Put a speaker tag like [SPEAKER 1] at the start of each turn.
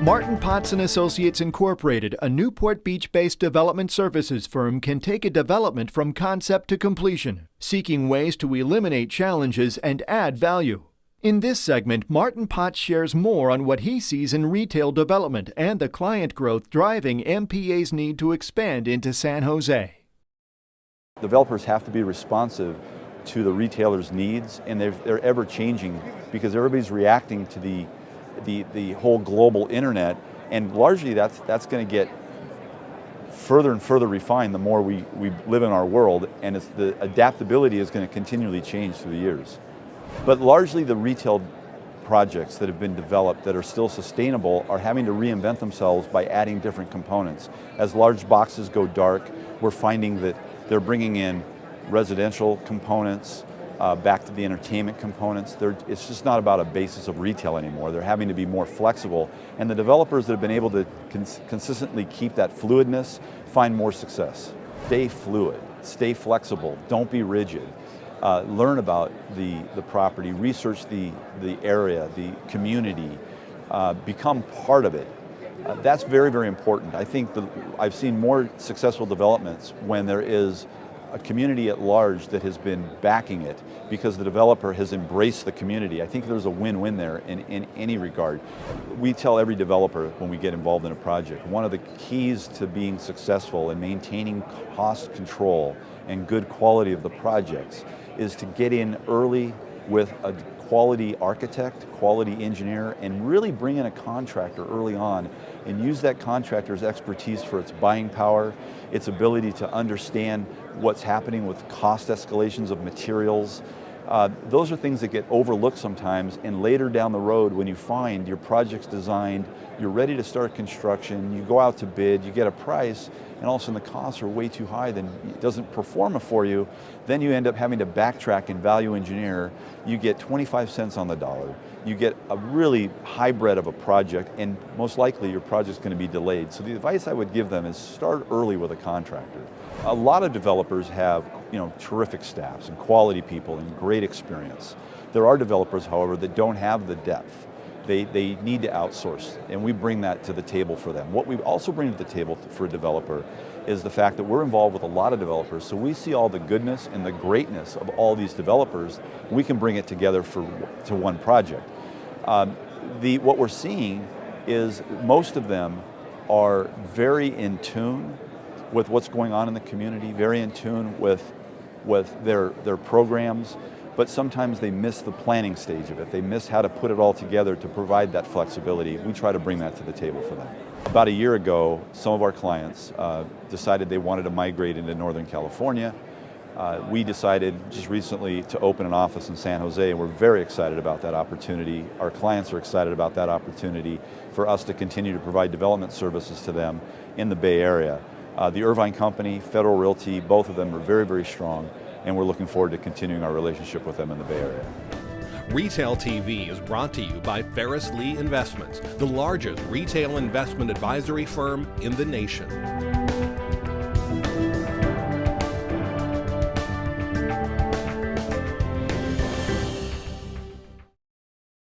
[SPEAKER 1] Martin Potts and Associates Incorporated, a Newport Beach-based development services firm, can take a development from concept to completion, seeking ways to eliminate challenges and add value. In this segment, Martin Potts shares more on what he sees in retail development and the client growth driving MPA's need to expand into San Jose.
[SPEAKER 2] Developers have to be responsive to the retailer's needs, and they're ever changing because everybody's reacting to the whole global internet, and largely that's going to get further and further refined the more we live in our world, and the adaptability is going to continually change through the years. But largely the retail projects that have been developed that are still sustainable are having to reinvent themselves by adding different components. As large boxes go dark, we're finding that they're bringing in residential components, back to the entertainment components. It's just not about a basis of retail anymore. They're having to be more flexible, and the developers that have been able to consistently keep that fluidness find more success. Stay fluid, stay flexible, don't be rigid. Learn about the property, research the area, the community, become part of it. That's very, very important. I think I've seen more successful developments when there is a community at large that has been backing it because the developer has embraced the community. I think there's a win-win there in any regard. We tell every developer when we get involved in a project, one of the keys to being successful and maintaining cost control and good quality of the projects is to get in early with a quality architect, quality engineer, and really bring in a contractor early on and use that contractor's expertise for its buying power, its ability to understand what's happening with cost escalations of materials. Those are things that get overlooked sometimes, and later down the road when you find your project's designed, you're ready to start construction, you go out to bid, you get a price, and all of a sudden the costs are way too high, then it doesn't perform for you, then you end up having to backtrack and value engineer. You get 25 cents on the dollar. You get a really hybrid of a project, and most likely your project's going to be delayed. So the advice I would give them is start early with a contractor. A lot of developers have terrific staffs and quality people and great experience. There are developers, however, that don't have the depth. They need to outsource, and we bring that to the table for them. What we also bring to the table for a developer is the fact that we're involved with a lot of developers, so we see all the goodness and the greatness of all these developers. We can bring it together to one project. What we're seeing is most of them are very in tune with what's going on in the community, very in tune with their programs, but sometimes they miss the planning stage of it. They miss how to put it all together to provide that flexibility. We try to bring that to the table for them. About a year ago, some of our clients decided they wanted to migrate into Northern California. We decided just recently to open an office in San Jose, and we're very excited about that opportunity. Our clients are excited about that opportunity for us to continue to provide development services to them in the Bay Area. The Irvine Company, Federal Realty, both of them are very, very strong, and we're looking forward to continuing our relationship with them in the Bay Area.
[SPEAKER 3] Retail TV is brought to you by Ferris Lee Investments, the largest retail investment advisory firm in the nation.